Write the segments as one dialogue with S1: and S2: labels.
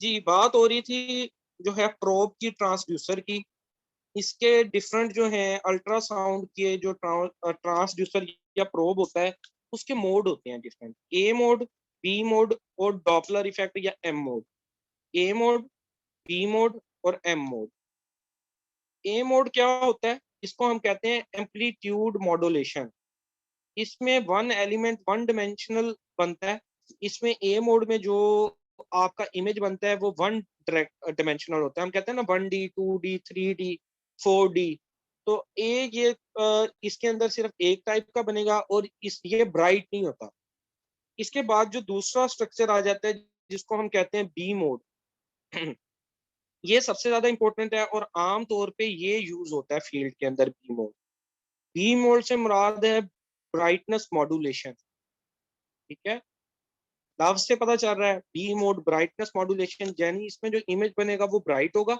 S1: जी, बात हो रही थी जो है प्रोब की, ट्रांसड्यूसर की। इसके डिफरेंट जो हैं अल्ट्रासाउंड के जो ट्रांसड्यूसर या प्रोब होता है, उसके मोड होते हैं डिफरेंट। ए मोड, बी मोड और डॉपलर इफेक्ट या एम मोड। ए मोड, बी मोड और एम मोड। ए मोड क्या होता है? इसको हम कहते हैं एम्पलीट्यूड मॉड्यूलेशन। इसमें वन एलिमेंट वन डिमेंशनल बनता है। इसमें ए मोड में जो आपका इमेज बनता है वो वन डिमेंशनल होता है। हम कहते हैं ना 1D 2D 3D 4D। तो ये इसके अंदर सिर्फ एक टाइप का बनेगा और इस ये ब्राइट नहीं होता। इसके बाद जो दूसरा स्ट्रक्चर आ जाता है जिसको हम कहते हैं बी मोड। ये सबसे ज्यादा इंपॉर्टेंट है और आम तौर पे ये यूज होता है फील्ड के अंदर। बी मोड, बी मोड से मुराद है ब्राइटनेस मॉड्यूलेशन। ठीक है, लव से पता चल रहा है बी मोड ब्राइटनेस मॉड्यूलेशन, यानी इसमें जो इमेज बनेगा वो ब्राइट होगा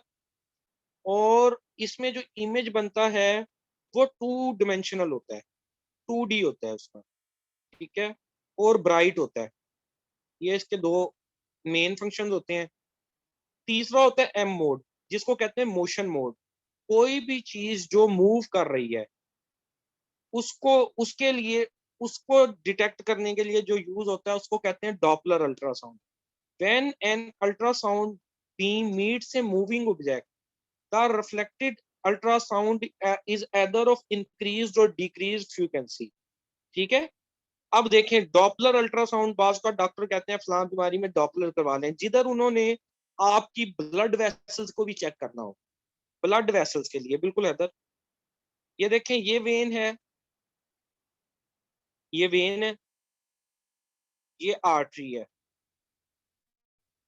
S1: और इसमें जो इमेज बनता है वो टू डिमेंशनल होता है, 2D होता है उसका। ठीक है, और ब्राइट होता है। ये इसके दो मेन फंक्शंस होते हैं। तीसरा होता है एम मोड, जिसको कहते हैं मोशन मोड। कोई भी चीज जो मूव कर रही है उसको उसके लिए उसको डिटेक्ट करने के लिए जो यूज होता है उसको कहते हैं Doppler ultrasound. When an ultrasound beam meets a moving object, the reflected ultrasound is either of increased or decreased frequency। ठीक है, अब देखें डॉपलर अल्ट्रासाउंड, बाज का डॉक्टर कहते हैं फलां बीमारी में डॉपलर करवा लें, जिधर उन्होंने आपकी ब्लड वेसल्स को भी चेक करना हो। ब्लड वेसल्स के लिए बिल्कुल हैदर, ये देखें ये वेन है, ये वेन है, ये आर्टरी है।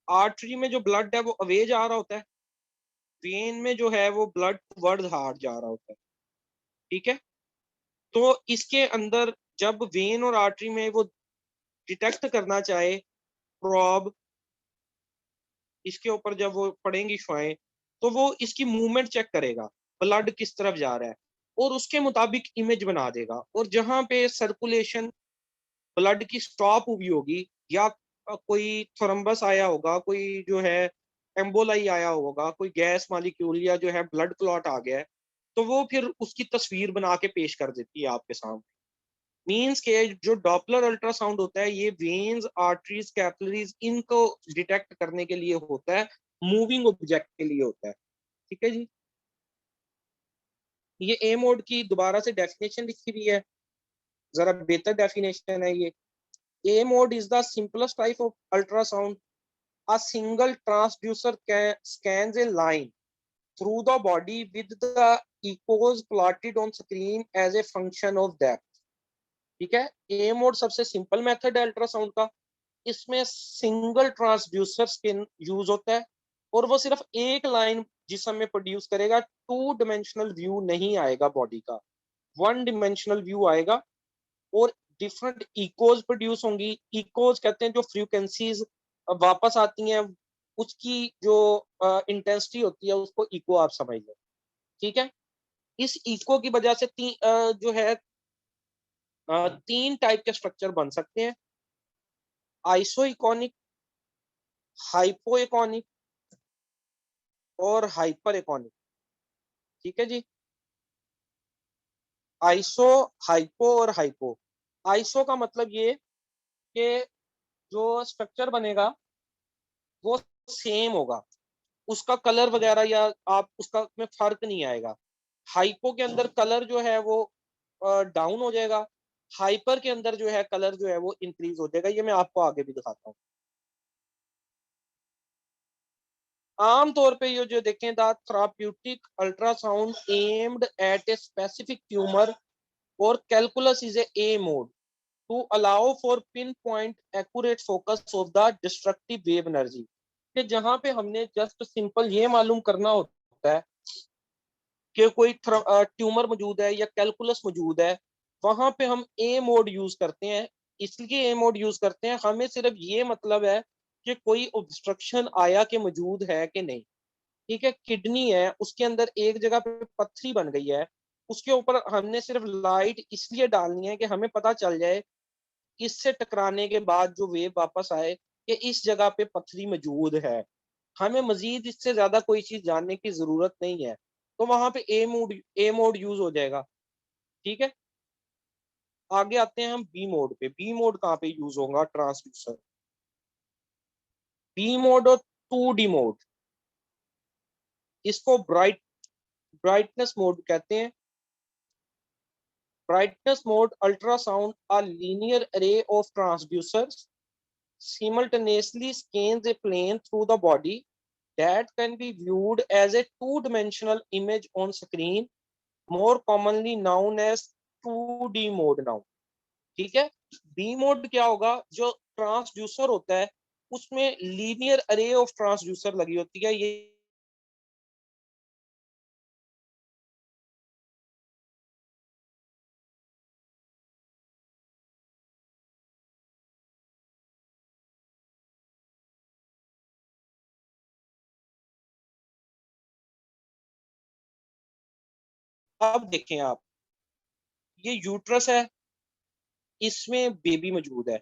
S1: आर्टरी में जो ब्लड है वो अवे जा रहा होता है, वेन में जो है वो ब्लड टुवर्ड्स हार्ट जा रहा होता है। ठीक है, तो इसके अंदर जब वेन और आर्टरी में वो डिटेक्ट करना चाहे प्रॉब, इसके ऊपर जब वो पड़ेंगी शुआएं, तो वो इसकी मूवमेंट चेक करेगा, ब्लड किस तरफ जा रहा है और उसके मुताबिक इमेज बना देगा। और जहां पे सर्कुलेशन ब्लड की स्टॉप हुई होगी या कोई थ्रोम्बस आया होगा, कोई जो है एम्बोलाई आया होगा, कोई गैस मालिक्यूल या जो है ब्लड क्लॉट आ गया है, तो वो फिर उसकी तस्वीर बना के पेश कर देती है आपके सामने। मीन्स के जो डॉपलर अल्ट्रासाउंड होता है ये वेन्स, आर्टरीज, कैपिलरीज इनको डिटेक्ट करने के लिए होता है, मूविंग ऑब्जेक्ट के लिए होता है। ठीक है जी, ये ए मोड की दोबारा से डेफिनेशन लिखी हुई है, जरा बेहतर डेफिनेशन है ये। A mode is the simplest type of ultrasound. A single transducer scans a line through the body with the echoes plotted on screen as a function of depth. ठीक है, A mode सबसे simple method है ultrasound का। इसमें single transducer skin use होता है और वो सिर्फ एक लाइन जिसम में प्रोड्यूस करेगा। टू डिमेंशनल व्यू नहीं आएगा बॉडी का, वन डिमेंशनल व्यू आएगा और डिफरेंट इकोज प्रोड्यूस होंगी। इकोज कहते हैं जो फ्रीक्वेंसीज वापस आती हैं, उसकी जो इंटेंसिटी होती है उसको इको आप समझ लो। ठीक है, इस इको की वजह से जो है तीन टाइप के स्ट्रक्चर बन सकते हैं, आइसो इकोनिक, हाइपो इकोनिक और हाइपर इकोनिक। ठीक है जी, आइसो, हाइपो और हाइपो। आइसो का मतलब ये कि जो स्ट्रक्चर बनेगा वो सेम होगा, उसका कलर वगैरह या आप उसका में फर्क नहीं आएगा। हाइपो के अंदर कलर जो है वो डाउन हो जाएगा, हाइपर के अंदर जो है कलर जो है वो इंक्रीज हो जाएगा। ये मैं आपको आगे भी दिखाता हूँ। आम तौर पे ये जो देखें, the therapeutic ultrasound aimed at a specific tumour or calculus is a mode to allow for pin point accurate focus of the destructive wave energy. कि जहां पे हमने जस्ट सिंपल ये मालूम करना होता है कि कोई ट्यूमर मौजूद है या कैलकुलस मौजूद है, वहां पे हम ए मोड यूज करते हैं। इसलिए ए मोड यूज करते हैं, हमें सिर्फ ये मतलब है कि कोई ऑब्स्ट्रक्शन आया कि मौजूद है कि नहीं। ठीक है, किडनी है, उसके अंदर एक जगह पे पत्थरी बन गई है, उसके ऊपर हमने सिर्फ लाइट इसलिए डालनी है कि हमें पता चल जाए इससे टकराने के बाद जो वेव वापस आए कि इस जगह पे पत्थरी मौजूद है। हमें मजीद इससे ज्यादा कोई चीज जानने की जरूरत नहीं है, तो वहां पे ए मोड यूज हो जाएगा। ठीक है, आगे आते हैं हम बी मोड पे। बी मोड कहाँ पे यूज होगा ट्रांसड्यूसर? बी मोड और 2D मोड, इसको ब्राइटनेस मोड कहते हैं। brightness mode ultrasound a linear array of transducers simultaneously scans a plane through the body that can be viewed as a two-dimensional image on screen, more commonly known as 2D mode now। ठीक है, B mode क्या होगा? जो transducer होता है उसमें linear array of transducer लगी होती है। ये अब देखें आप, ये यूट्रस है, इसमें बेबी मौजूद है।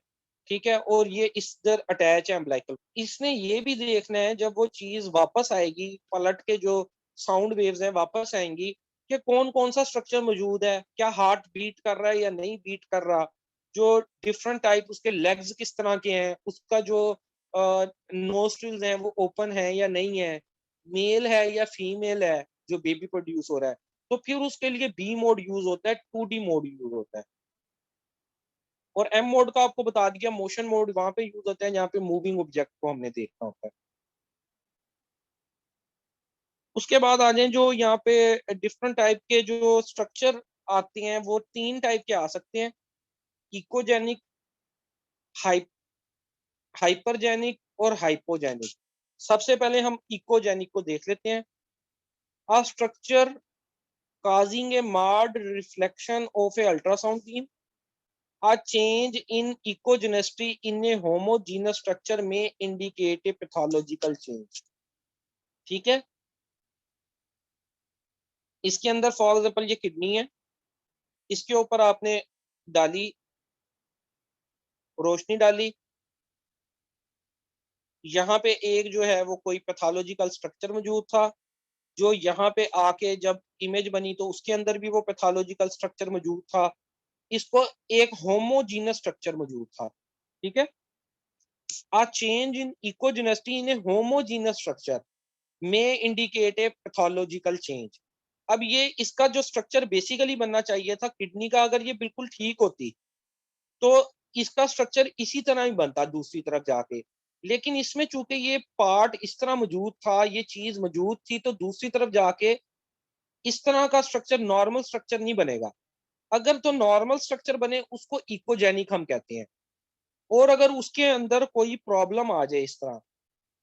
S1: ठीक है, और ये इधर अटैच है अम्बिलिकल। इसने ये भी देखना है जब वो चीज वापस आएगी, पलट के जो साउंड वेव्स हैं वापस आएंगी, कि कौन कौन सा स्ट्रक्चर मौजूद है, क्या हार्ट बीट कर रहा है या नहीं बीट कर रहा, जो डिफरेंट टाइप उसके लेग्स किस तरह के हैं, उसका जो नोस्ट्रिल्स हैं वो ओपन है या नहीं है, मेल है या फीमेल है जो बेबी प्रोड्यूस हो रहा है। तो फिर उसके लिए बी मोड यूज होता है, 2D मोड यूज होता है। और एम मोड का आपको बता दिया, मोशन मोड वहां पे यूज होता है जहाँ पे मूविंग ऑब्जेक्ट को हमने देखना होता है। उसके बाद आ जाए जो यहाँ पे डिफरेंट टाइप के जो स्ट्रक्चर आते हैं, वो तीन टाइप के आ सकते हैं: इकोजेनिक, हाइ हाइपरजेनिक और हाइपोजेनिक। सबसे पहले हम इकोजेनिक को देख लेते हैं। आ structure causing a marred reflection of a ultrasound beam, a change in echogenicity in a homogeneous structure may indicate a pathological change। ठीक है, इसके अंदर फॉर एग्जाम्पल ये किडनी है, इसके ऊपर आपने डाली रोशनी डाली, यहाँ पे एक जो है वो कोई पैथोलॉजिकल स्ट्रक्चर मौजूद था, जो यहाँ पे आके जब इमेज बनी तो उसके अंदर भी वो पैथोलॉजिकल स्ट्रक्चर मौजूद था। इसको एक होमोजीनस स्ट्रक्चर मौजूद था। ठीक है, a change in echogenicity in a homogeneous structure may indicate a pathological change। अब ये इसका जो स्ट्रक्चर बेसिकली बनना चाहिए था किडनी का, अगर ये बिल्कुल ठीक होती तो इसका स्ट्रक्चर इसी तरह ही बनता दूसरी तरफ जाके, लेकिन इसमें चूंकि ये पार्ट इस तरह मौजूद था, ये चीज मौजूद थी, तो दूसरी तरफ जाके इस तरह का स्ट्रक्चर, नॉर्मल स्ट्रक्चर नहीं बनेगा। अगर तो नॉर्मल स्ट्रक्चर बने उसको इकोजेनिक हम कहते हैं, और अगर उसके अंदर कोई प्रॉब्लम आ जाए इस तरह,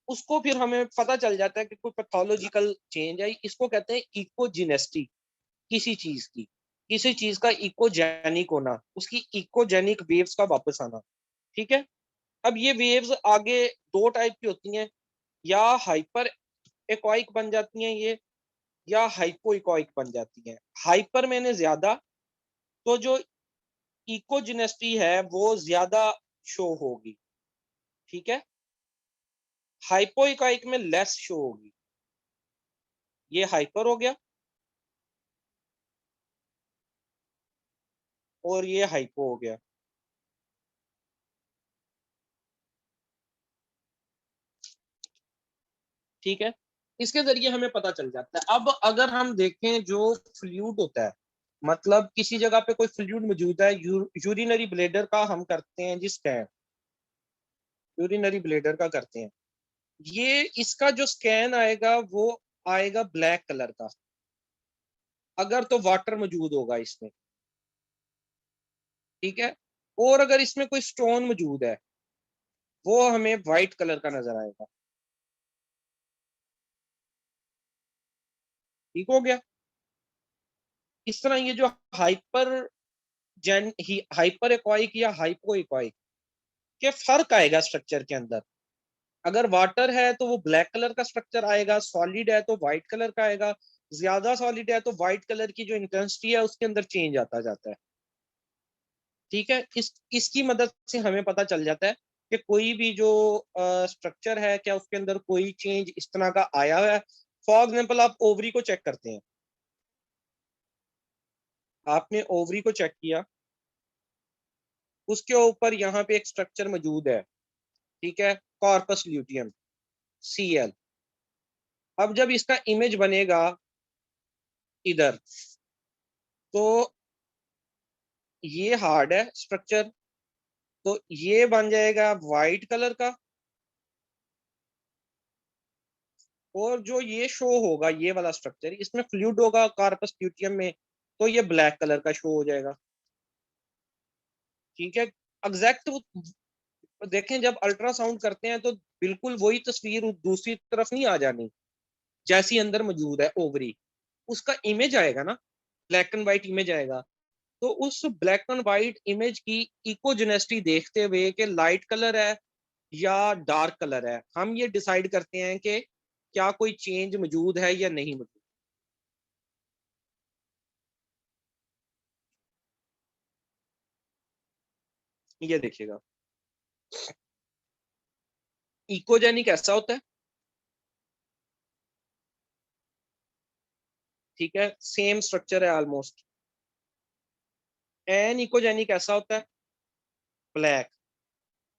S1: उसको फिर हमें पता चल जाता है कि कोई पैथोलॉजिकल चेंज है, इसको कहते हैं इकोजिनेस्टी। किसी चीज की, किसी चीज का इकोजेनिक होना, उसकी इकोजेनिक वेव्स का वापस आना। ठीक है, अब ये वेव्स आगे दो टाइप की होती हैं, या हाइपर इकोइक बन जाती हैं ये, या हाइपो इकोइक बन जाती हैं। हाइपर मैंने ज्यादा, तो जो इकोजिनेस्टी है वो ज्यादा शो होगी। ठीक है, हाइपो इकोइक में लेस शो होगी। ये हाइपर हो गया और ये हाइपो हो गया। ठीक है, इसके जरिए हमें पता चल जाता है। अब अगर हम देखें जो फ्लूइड होता है, मतलब किसी जगह पे कोई फ्लूइड मौजूद है, यूरिनरी ब्लेडर का हम करते हैं जिस स्कैन, यूरिनरी ब्लेडर का करते हैं, ये इसका जो स्कैन आएगा वो आएगा ब्लैक कलर का, अगर तो वाटर मौजूद होगा इसमें। ठीक है, और अगर इसमें कोई स्टोन मौजूद है वो हमें व्हाइट कलर का नजर आएगा। ठीक हो गया। इस तरह ये जो हाइपर जेन हाइपर एक्वाइक या हाइपो एक्वाइक के फर्क आएगा स्ट्रक्चर के अंदर। अगर वाटर है तो वो ब्लैक कलर का स्ट्रक्चर आएगा, सॉलिड है तो व्हाइट कलर का आएगा, ज्यादा सॉलिड है तो व्हाइट कलर की जो इंटेंसिटी है उसके अंदर चेंज आता जाता है। ठीक है, इसकी मदद से हमें पता चल जाता है कि कोई भी जो स्ट्रक्चर है क्या उसके अंदर कोई चेंज इस तरह का आया है। फॉर एग्जाम्पल आप ओवरी को चेक करते हैं, आपने ओवरी को चेक किया, उसके ऊपर यहाँ पे एक स्ट्रक्चर मौजूद है, ठीक है, कॉर्पस ल्यूटियम, Cl। अब जब इसका इमेज बनेगा इधर, तो ये हार्ड है स्ट्रक्चर, तो ये बन जाएगा वाइट कलर का, और जो ये शो होगा ये वाला स्ट्रक्चर, इसमें फ्लूइड होगा कार्पस ल्यूटियम में, तो ये ब्लैक कलर का शो हो जाएगा। ठीक है, एग्जैक्ट देखें जब अल्ट्रासाउंड करते हैं तो बिल्कुल वही तस्वीर दूसरी तरफ नहीं आ जानी, जैसी अंदर मौजूद है ओवरी, उसका इमेज आएगा ना, ब्लैक एंड व्हाइट इमेज आएगा। तो उस ब्लैक एंड व्हाइट इमेज की इकोजेनेसिटी देखते हुए कि लाइट कलर है या डार्क कलर है, हम ये डिसाइड करते हैं कि क्या कोई चेंज मौजूद है या नहीं मौजूद। ये देखिएगा, इकोजेनिक ऐसा होता है, ठीक है, सेम स्ट्रक्चर है ऑलमोस्ट। एन इकोजेनिक ऐसा होता है, ब्लैक,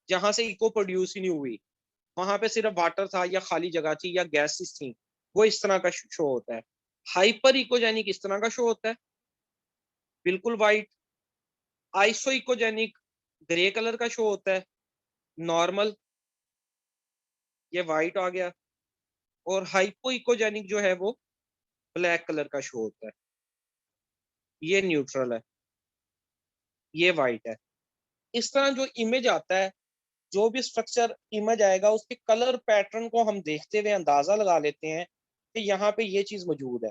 S1: जहां से इको प्रोड्यूस ही नहीं हुई, वहां पे सिर्फ वाटर था या खाली जगह थी या गैसेस थी, वो इस तरह का शो होता है। हाइपर इकोजेनिक इस तरह का शो होता है, बिल्कुल white. Iso echogenic grey colour का शो होता है, नॉर्मल, ये वाइट आ गया। और हाइपो इकोजेनिक जो है वो ब्लैक कलर का शो होता है, ये न्यूट्रल है, ये वाइट है। इस तरह जो इमेज आता है, जो भी स्ट्रक्चर इमेज आएगा उसके कलर पैटर्न को हम देखते हुए अंदाजा लगा लेते हैं कि यहाँ पे ये चीज मौजूद है।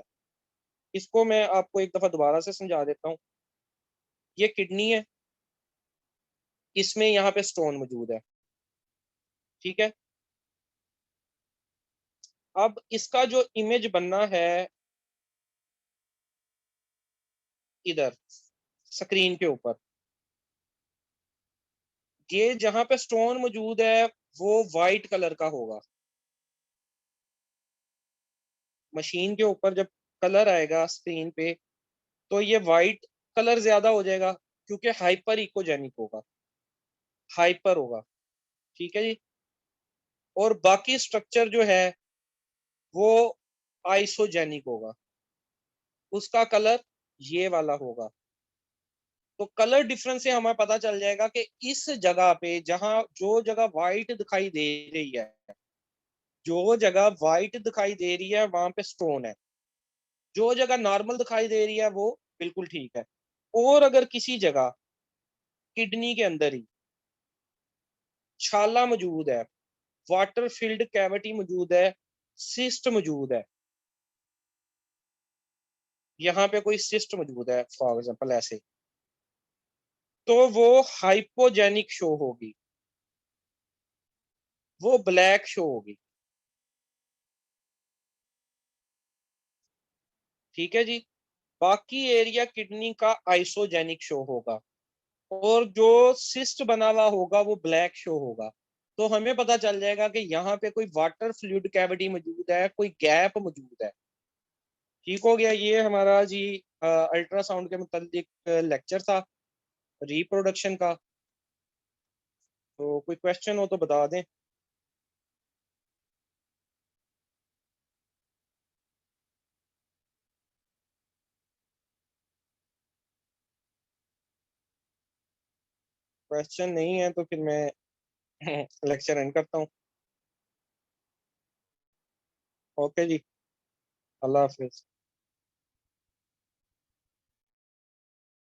S1: इसको मैं आपको एक दफा दोबारा से समझा देता हूँ। ये किडनी है, इसमें यहाँ पे स्टोन मौजूद है, ठीक है। अब इसका जो इमेज बनना है इधर स्क्रीन के ऊपर, ये जहां पे स्टोन मौजूद है वो वाइट कलर का होगा। मशीन के ऊपर जब कलर आएगा स्क्रीन पे, तो ये वाइट कलर ज्यादा हो जाएगा, क्योंकि हाइपर इकोजेनिक होगा, हाइपर होगा, ठीक है जी। और बाकी स्ट्रक्चर जो है वो आइसोजेनिक होगा, उसका कलर ये वाला होगा। तो कलर डिफरेंस से हमें पता चल जाएगा कि इस जगह पे जहां जो जगह वाइट दिखाई दे रही है, जो जगह वाइट दिखाई दे रही है वहां पे स्टोन है, जो जगह नॉर्मल दिखाई दे रही है वो बिल्कुल ठीक है। और अगर किसी जगह किडनी के अंदर ही छाला मौजूद है, वाटर फील्ड कैविटी मौजूद है, सिस्ट मौजूद है, यहाँ पे कोई सिस्ट मौजूद है फॉर एग्जांपल ऐसे, तो वो हाइपोजेनिक शो होगी, वो ब्लैक शो होगी, ठीक है जी। बाकी एरिया किडनी का आइसोजेनिक शो होगा, और जो सिस्ट बना हुआ होगा वो ब्लैक शो होगा। तो हमें पता चल जाएगा कि यहाँ पे कोई वाटर फ्लूइड कैविटी मौजूद है, कोई गैप मौजूद है। ठीक हो गया, ये हमारा जी अल्ट्रासाउंड के मुतालिक लेक्चर था, रिप्रोडक्शन का। तो कोई क्वेश्चन हो तो बता दें। क्वेश्चन नहीं है तो फिर मैं लेक्चर एंड करता हूँ। ओके जी, अल्लाह हाफिज।